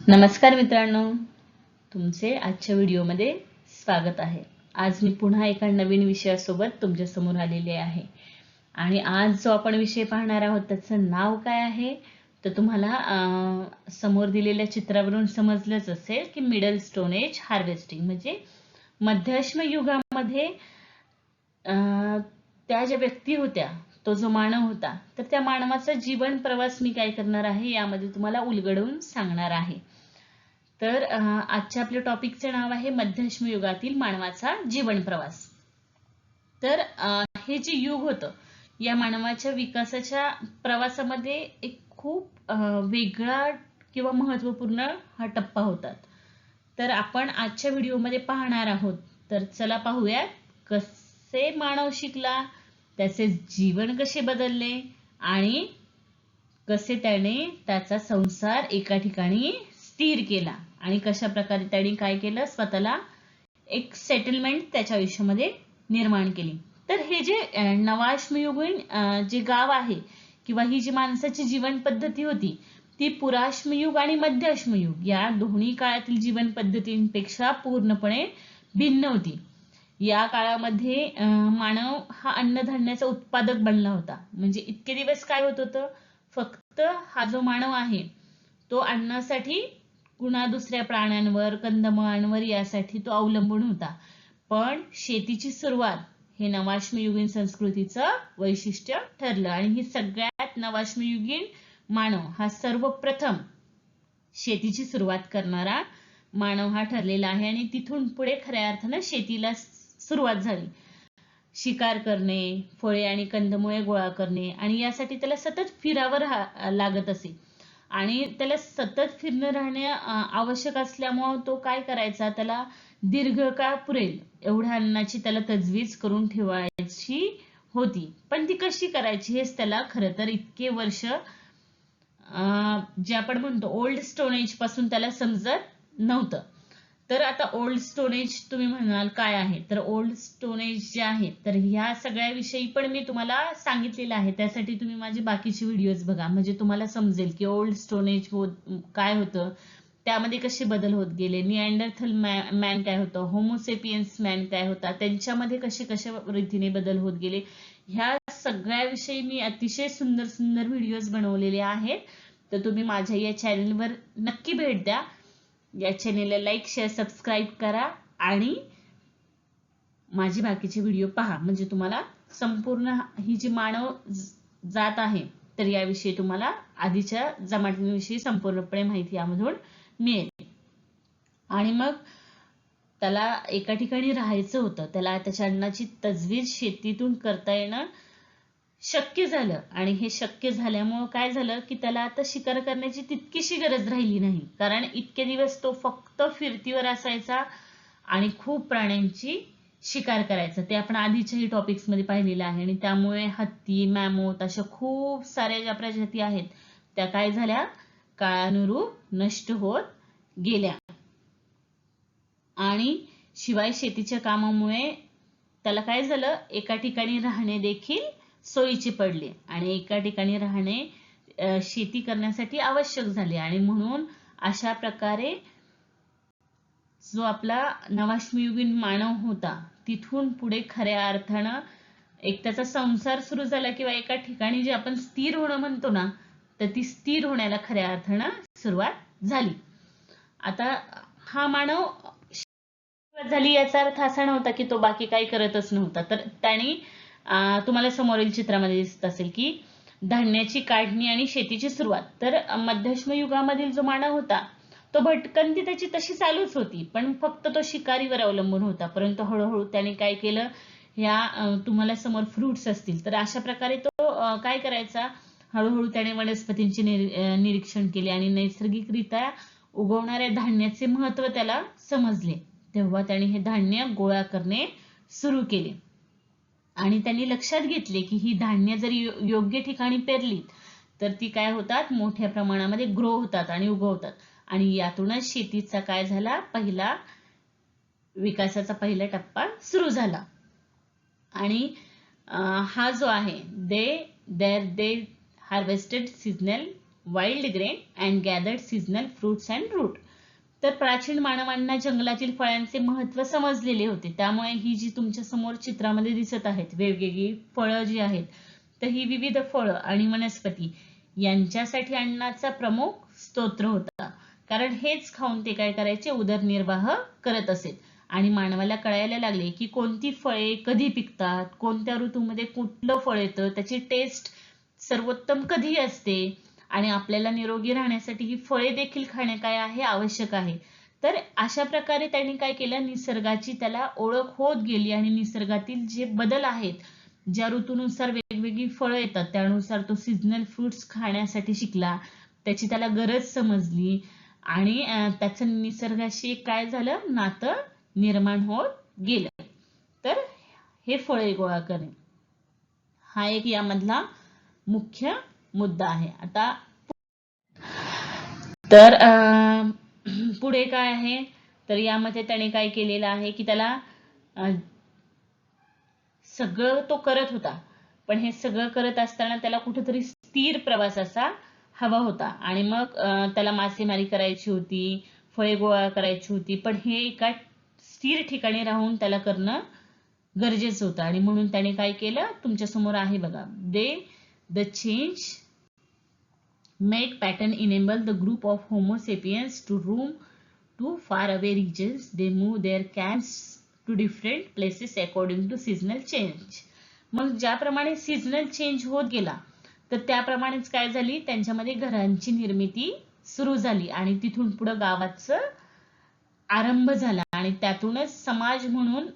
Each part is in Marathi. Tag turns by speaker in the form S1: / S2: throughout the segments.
S1: नमस्कार मित्रांनो, तुमचे आजच्या व्हिडिओमध्ये स्वागत आहे. आज मी पुन्हा एका नवीन विषयासोबत तुमच्या समोर आलेले आहे. आणि आज जो आपण विषय पाहणार आहोत त्याचं नाव काय आहे तर तुम्हाला समोर दिलेल्या चित्रावरून समजलंच असेल की मिडल स्टोन एज हार्वेस्टिंग म्हणजे मध्यअश्म युगामध्ये त्या ज्या व्यक्ती होत्या, तो जो मानव होता, तर त्या मानवाचा जीवन प्रवास मी काय करणार आहे यामध्ये तुम्हाला उलगडून सांगणार आहे. तर आजच्या आपल्या टॉपिकचे नाव आहे मध्यअश्म युगातील मानवाचा जीवन प्रवास. तर हे जे युग होतं या मानवाच्या विकासाच्या प्रवासामध्ये एक खूप वेगळा किंवा महत्त्वपूर्ण हा टप्पा होता. तर आपण आजच्या व्हिडिओमध्ये पाहणार आहोत. तर चला पाहूया कसे मानव शिकला, त्याचे जीवन कसे बदलले आणि कसे त्याने त्याचा संसार एका ठिकाणी स्थिर केला आणि कशा प्रकारे त्यांनी काय केलं, स्वतःला एक सेटलमेंट त्याच्या आयुष्यामध्ये निर्माण केली. तर हे जे नवाश्मयुगीन जे गाव आहे किंवा ही जी माणसाची जीवन पद्धती होती ती पुराश्मयुग आणि मध्यअश्मयुग या दोन्ही काळातील जीवन पद्धतींपेक्षा पूर्णपणे भिन्न होती. या काळामध्ये मानव हा अन्नधान्याचा उत्पादक बनला होता. म्हणजे इतके दिवस काय होत होतं, फक्त हा जो मानव आहे तो अन्नासाठी कुणा दुसऱ्या प्राण्यांवर, कंदमुळांवर यासाठी तो अवलंबून होता. पण शेतीची सुरुवात हे नवाश्मयुगीन संस्कृतीचं वैशिष्ट्य ठरलं आणि ही सगळ्यात नवाश्मयुगीन मानव हा सर्वप्रथम शेतीची सुरुवात करणारा मानव हा ठरलेला आहे. आणि तिथून पुढे खऱ्या अर्थानं शेतीला सुरुवात झाली. शिकार करणे, फळे आणि कंदमुळे गोळा करणे आणि यासाठी त्याला सतत फिरावं लागत असे. आणि त्याला सतत फिरणं राहणे आवश्यक असल्यामुळे तो काय करायचा, त्याला दीर्घकाळ पुरेल एवढ्या अन्नाची त्याला तजवीज करून ठेवायची होती. पण ती कशी करायची हेच त्याला खरं तर इतके वर्ष जे आपण म्हणतो ओल्ड स्टोन एज पासून त्याला समजत नव्हतं. तर आता ओल्ड स्टोन एज तुम्ही म्हणाल काय आहे, तर ओल्ड स्टोन एज जे आहे तर ह्या सगळ्या विषयी पण मी तुम्हाला सांगितलेलं आहे. त्यासाठी तुम्ही माझे बाकीचे व्हिडिओज बघा, म्हणजे तुम्हाला समजेल की ओल्ड स्टोन एज काय होतं, त्यामध्ये कसे बदल होत गेले, निअँडरथल मॅन काय होतं, होमोसेपियन्स मॅन काय होता, त्यांच्यामध्ये कसे कशा रीतीने बदल होत गेले, ह्या सगळ्याविषयी मी अतिशय सुंदर सुंदर व्हिडिओज बनवलेले आहेत. तर तुम्ही माझ्या या चॅनलवर नक्की भेट द्या. या चॅनलला लाईक, शेअर, सबस्क्राईब करा आणि माझे बाकीचे व्हिडिओ पहा, म्हणजे तुम्हाला संपूर्ण ही जी मानव जात आहे तर याविषयी तुम्हाला आधीच्या जमान्यांविषयी संपूर्णपणे माहिती यामधून मिळेल. आणि मग त्याला एका ठिकाणी राहायचं होतं, त्याला त्याच्या अन्नाची तजवीज शेतीतून करता येणं शक्य झालं. आणि हे शक्य झाल्यामुळं काय झालं की त्याला आता शिकार करण्याची तितकीशी गरज राहिली नाही, कारण इतके दिवस तो फक्त फिरतीवर असायचा आणि खूप प्राण्यांची शिकार करायचा. ते आपण आधीच्याही टॉपिक्स मध्ये पाहिलेलं आहे. आणि त्यामुळे हत्ती, मॅमोथ अशा खूप साऱ्या ज्या प्रजाती आहेत त्या काय झाल्या, काळानुरूप नष्ट होत गेल्या. आणि शिवाय शेतीच्या कामामुळे त्याला काय झालं, एका ठिकाणी राहणे देखील सोयीचे पडले आणि एका ठिकाणी राहणे शेती करण्यासाठी आवश्यक झाले. आणि म्हणून अशा प्रकारे जो आपला नवाश्मयुगीन मानव होता तिथून पुढे खऱ्या अर्थानं एक त्याचा संसार सुरू झाला किंवा एका ठिकाणी जे आपण स्थिर होणं म्हणतो ना, तर ती स्थिर होण्याला खऱ्या अर्थानं सुरुवात झाली. आता हा मानव झाली याचा अर्थ असा नव्हता की तो बाकी काही करतच नव्हता. तर त्याने तुम्हाला समोरील चित्रामध्ये दिसत असेल की धान्याची काढणी आणि शेतीची सुरुवात. तर मध्यअश्म युगामधील जो मानव होता तो भटकंती त्याची तशी चालूच होती, पण फक्त तो शिकारीवर अवलंबून होता. परंतु हळूहळू त्याने काय केलं, ह्या तुम्हाला समोर फ्रुट्स असतील तर अशा प्रकारे तो काय करायचा, हळूहळू त्याने वनस्पतींचे निरीक्षण केले आणि नैसर्गिकरित्या उगवणाऱ्या धान्याचे महत्त्व त्याला समजले. तेव्हा त्याने हे धान्य गोळा करणे सुरू केले आणि त्यांनी लक्षात घेतले की ही धान्य जर योग्य ठिकाणी पेरली तर ती काय होतात, मोठ्या प्रमाणामध्ये ग्रो होतात आणि उगवतात. आणि यातूनच शेतीचा काय झाला, पहिला विकासाचा पहिला टप्पा सुरू झाला. आणि हा जो आहे they harvested seasonal wild grain and gathered seasonal fruits and root. तर प्राचीन मानवांना जंगलातील फळांचे महत्त्व समजलेले होते. त्यामुळे ही जी तुमच्या समोर चित्रामध्ये दिसत आहेत वेगवेगळी फळं जी आहेत, तर ही विविध फळं आणि वनस्पती यांच्यासाठी अन्नाचा प्रमुख स्तोत्र होता. कारण हेच खाऊन ते काय करायचे, उदरनिर्वाह करत असेल. आणि मानवाला कळायला लागले की कोणती फळे कधी पिकतात, कोणत्या ऋतूमध्ये कुठलं फळ येतं, त्याची टेस्ट सर्वोत्तम कधी असते आणि आपल्याला निरोगी राहण्यासाठी ही फळे देखील खाणे काय आहे, आवश्यक आहे. तर अशा प्रकारे त्यांनी काय केलं, निसर्गाची त्याला ओळख होत गेली आणि निसर्गातील जे बदल आहेत, ज्या ऋतूनुसार वेगवेगळी फळं येतात त्यानुसार तो सीजनल फ्रुट्स खाण्यासाठी शिकला, त्याची त्याला गरज समजली आणि त्याचं निसर्गाशी काय झालं, नातं निर्माण होत गेलं. तर हे फळे गोळा करणे हा एक यामधला मुख्य मुद्दा आहे. आता तर पुढे काय आहे, तर यामध्ये त्याने काय केलेलं आहे की त्याला सगळं तो करत होता, पण हे सगळं करत असताना त्याला कुठेतरी स्थिर प्रवास असा हवा होता. आणि मग त्याला मासेमारी करायची होती, फळे गोळा करायची होती, पण हे एका स्थिर ठिकाणी राहून त्याला करणं गरजेचं होतं. आणि म्हणून त्याने काय केलं, तुमच्या समोर आहे बघा, the change made pattern enable the group of homo sapiens to roam to far away regions. They move their camps to different places according to seasonal change. मग ज्याप्रमाणे सीझनल चेंज होत गेला, तर त्याप्रमाणेच काय झाली, त्यांच्यामध्ये घरांची निर्मिती सुरू झाली आणि तिथून पुढे गावाचा आरंभ झाला आणि त्यातूनच समाज म्हणून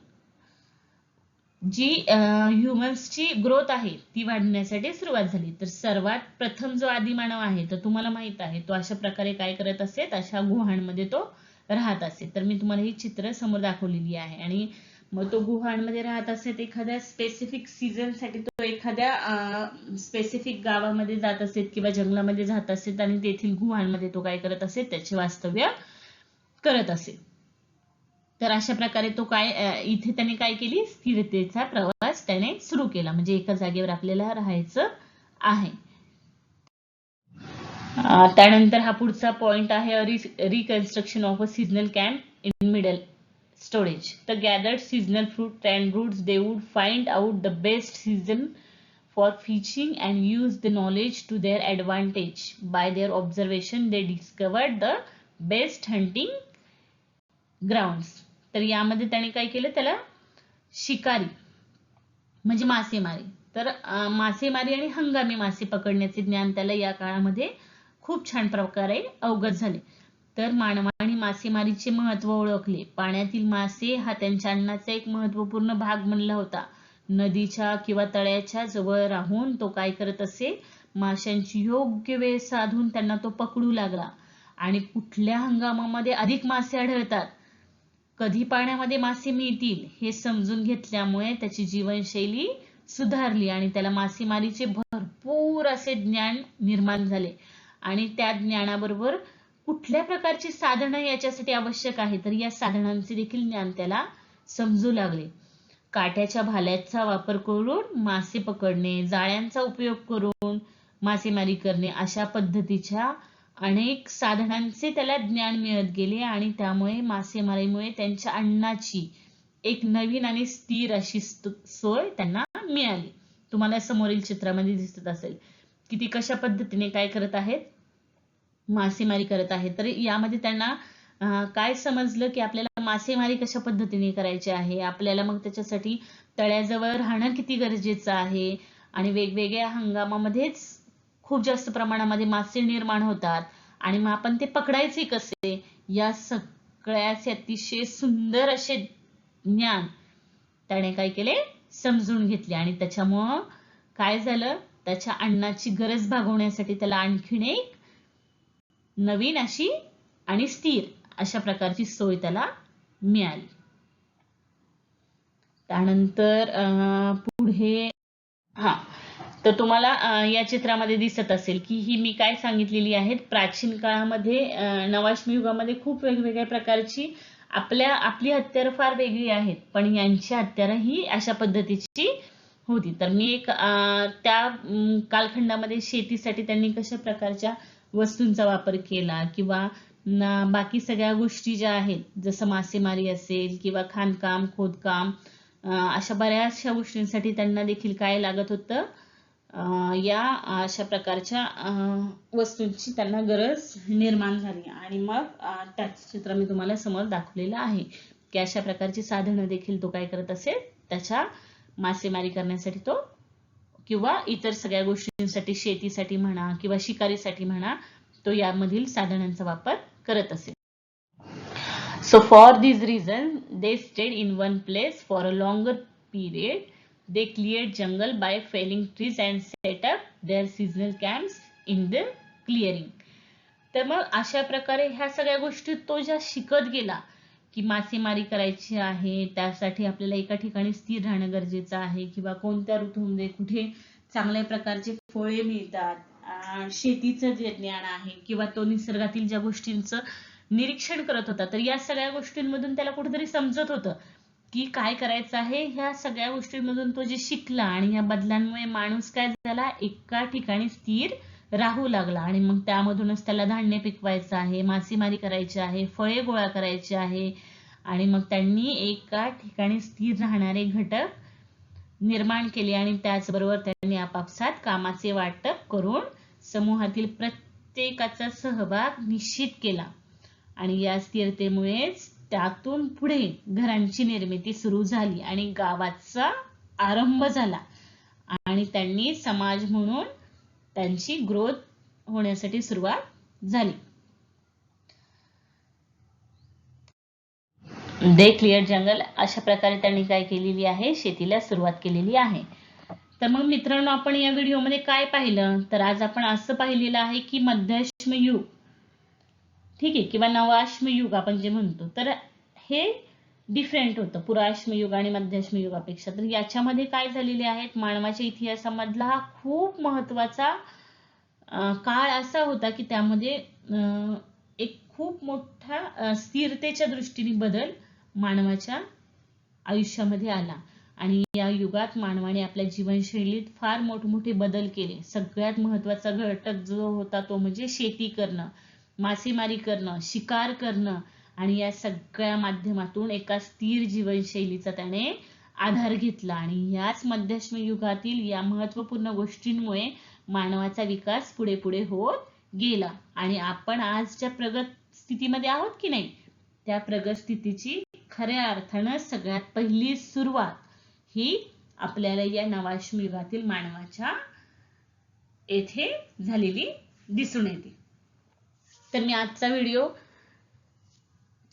S1: जी ह्युमन्सची ग्रोथ आहे ती वाढण्यासाठी सुरुवात झाली. तर सर्वात प्रथम जो आदिमानव आहे, तर तुम्हाला माहित आहे तो अशा प्रकारे काय करत असे, अशा गुहांमध्ये तो राहत असे. तर मी तुम्हाला ही चित्र समोर दाखवलेली आहे. आणि मग तो गुहांमध्ये राहत असे, एखाद्या स्पेसिफिक सीझन साठी तो एखाद्या स्पेसिफिक गावामध्ये जात असेल किंवा जंगलामध्ये जात असेल आणि तेथील गुहांमध्ये तो काय करत असेल, त्याचे वास्तव्य करत असेल. तर अशा प्रकारे तो काय इथे त्याने काय केली, स्थिरतेचा प्रवास त्याने सुरू केला, म्हणजे एका जागेवर आपल्याला राहायचं आहे. त्यानंतर हा पुढचा पॉइंट आहे, reconstruction of a seasonal camp in middle storage. तर gathered seasonal fruit and roots, they would find out the best season for fishing and use the knowledge to their advantage. By their observation, they discovered the best hunting grounds. तर यामध्ये त्याने काय केलं, त्याला शिकारी म्हणजे मासेमारी, तर मासेमारी आणि हंगामी मासे पकडण्याचे ज्ञान त्याला या काळामध्ये खूप छान प्रकारे अवगत झाले. तर मानवाने मासेमारीचे महत्त्व ओळखले. पाण्यातील मासे हा त्यांच्या अन्नाचा एक महत्त्वपूर्ण भाग बनला होता. नदीच्या किंवा तळ्याच्या जवळ राहून तो काय करत असे, माशांची योग्य वेळ साधून त्यांना तो पकडू लागला. आणि कुठल्या हंगामामध्ये अधिक मासे आढळतात, कधी पाण्यामध्ये मासे मिळतील हे समजून घेतल्यामुळे त्याची जीवनशैली सुधारली आणि त्याला मासेमारीचे भरपूर असे ज्ञान निर्माण झाले. आणि त्या ज्ञानाबरोबर कुठल्या प्रकारची साधनं याच्यासाठी आवश्यक आहे, तर या साधनांचे देखील ज्ञान त्याला समजू लागले. काट्याच्या भाल्याचा वापर करून मासे पकडणे, जाळ्यांचा उपयोग करून मासेमारी करणे, अशा पद्धतीच्या अनेक साधनांचे त्याला ज्ञान मिळत गेले आणि त्यामुळे मासेमारीमुळे त्यांच्या अन्नाची एक नवीन आणि स्थिर अशी सोय त्यांना मिळाली. तुम्हाला समोरील चित्रामध्ये दिसत असेल की ती कशा पद्धतीने काय करत आहेत, मासेमारी करत आहेत. तर यामध्ये त्यांना काय समजलं की आपल्याला मासेमारी कशा पद्धतीने करायची आहे, आपल्याला मग त्याच्यासाठी तळ्याजवळ राहणं किती गरजेचं आहे आणि वेगवेगळ्या हंगामामध्येच खूप जास्त प्रमाणामध्ये मासे निर्माण होतात आणि मग आपण ते पकडायचे कसे, या सगळ्याचे अतिशय सुंदर असे ज्ञान त्याने काय केले, समजून घेतले. आणि त्याच्यामुळं काय झालं, त्याच्या अन्नाची गरज भागवण्यासाठी त्याला आणखीन एक नवीन अशी आणि स्थिर अशा प्रकारची सोय त्याला मिळाली. त्यानंतर पुढे तर तुम्हाला या चित्रामध्ये दिसत असेल की ही मी काय सांगितलेली आहेत, प्राचीन काळामध्ये नवाश्म युगामध्ये खूप वेगवेगळ्या प्रकारची आपली हत्यारं फार वेगळी आहेत, पण यांची हत्यारं ही अशा पद्धतीची होती. तर मी एक त्या कालखंडामध्ये शेतीसाठी त्यांनी कशा प्रकारच्या वस्तूंचा वापर केला किंवा बाकी सगळ्या गोष्टी ज्या आहेत, जसं मासेमारी असेल किंवा खाणकाम, खोदकाम, अशा बऱ्याचशा गोष्टींसाठी त्यांना देखील काय लागत होतं, या अशा प्रकारच्या वस्तूंची त्यांना गरज निर्माण झाली. आणि मग त्याच चित्र मी तुम्हाला समोर दाखवलेलं आहे की अशा प्रकारची साधनं देखील तो काय करत असेल, त्याच्या मासेमारी करण्यासाठी तो किंवा इतर सगळ्या गोष्टींसाठी, शेतीसाठी म्हणा किंवा शिकारीसाठी म्हणा, तो यामधील साधनांचा वापर करत असेल. So for this reason they stayed in one place for a longer period. They cleared jungle by felling trees and set up their seasonal camps in the clearing. तर मग अशा प्रकारे ह्या सगळ्या गोष्टी तो ज्या शिकत गेला की मासेमारी करायची आहे, त्यासाठी आपल्याला एका ठिकाणी स्थिर राहणं गरजेचं आहे किंवा कोणत्या ऋतूमध्ये कुठे चांगल्या प्रकारचे फळे मिळतात, शेतीचं जे ज्ञान आहे किंवा तो निसर्गातील ज्या गोष्टींचं निरीक्षण करत होता, तर या सगळ्या गोष्टींमधून त्याला कुठेतरी समजत होतं की काय करायचं आहे. ह्या सगळ्या गोष्टींमधून तो जे शिकला आणि या बदलांमुळे माणूस काय झाला, एका ठिकाणी स्थिर राहू लागला आणि मग त्यामधूनच त्याला धान्य पिकवायचं आहे, मासेमारी करायची आहे, फळे गोळा करायचे आहे आणि मग त्यांनी एका ठिकाणी स्थिर राहणारे घटक निर्माण केले आणि त्याचबरोबर त्यांनी आपापसात कामाचे वाटप करून समूहातील प्रत्येकाचा सहभाग निश्चित केला आणि या स्थिरतेमुळेच त्यातून पुढे घरांची निर्मिती सुरू झाली आणि गावाचा आरंभ झाला आणि त्यांनी समाज म्हणून त्यांची ग्रोथ होण्यासाठी सुरुवात झाली. दे क्लिअर जंगल, अशा प्रकारे त्यांनी काय केलेली आहे, शेतीला सुरुवात केलेली आहे. तर मग मित्रांनो, आपण या व्हिडिओमध्ये काय पाहिलं, तर आज आपण असं पाहिलेलं आहे की मध्याश्म युग, ठीक आहे, किंवा नवाश्म युग आपण जे म्हणतो, तर हे डिफरंट होतं पुराश्म युग आणि मध्याश्म युगापेक्षा. तर याच्यामध्ये काय झालेले आहेत, मानवाच्या इतिहासामधला हा खूप महत्वाचा काळ असा होता की त्यामध्ये एक खूप मोठा स्थिरतेच्या दृष्टीने बदल मानवाच्या आयुष्यामध्ये आला आणि या युगात मानवाने आपल्या जीवनशैलीत फार मोठमोठे बदल केले. सगळ्यात महत्वाचा घटक जो होता तो म्हणजे शेती करणं, मासेमारी करणं, शिकार करणं आणि या सगळ्या माध्यमातून एका स्थिर जीवनशैलीचा त्याने आधार घेतला आणि याच मध्याश्म युगातील या महत्वपूर्ण गोष्टींमुळे मानवाचा विकास पुढे पुढे होत गेला आणि आपण आज ज्या प्रगत स्थितीमध्ये आहोत की नाही, त्या प्रगत स्थितीची खऱ्या अर्थानं सगळ्यात पहिली सुरुवात ही आपल्याला या नवाश्म युगातील मानवाच्या येथे झालेली दिसून येते. तर मी आजचा व्हिडिओ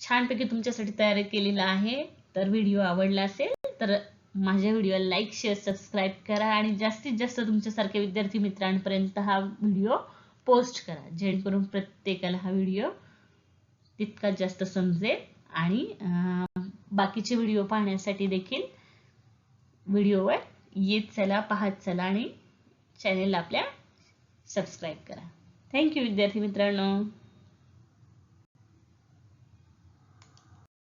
S1: छानपैकी तुमच्यासाठी तयार केलेला आहे. तर व्हिडिओ आवडला असेल तर माझ्या व्हिडिओला लाईक, शेअर, सबस्क्राईब करा आणि जास्तीत जास्त तुमच्यासारख्या विद्यार्थी मित्रांपर्यंत हा व्हिडिओ पोस्ट करा, जेणेकरून प्रत्येकाला हा व्हिडिओ तितकाच जास्त समजेल आणि बाकीचे व्हिडिओ पाहण्यासाठी देखील व्हिडिओवर येत चला, पाहत चला आणि चॅनेलला आपल्या सबस्क्राईब करा. थँक्यू विद्यार्थी मित्रांनो.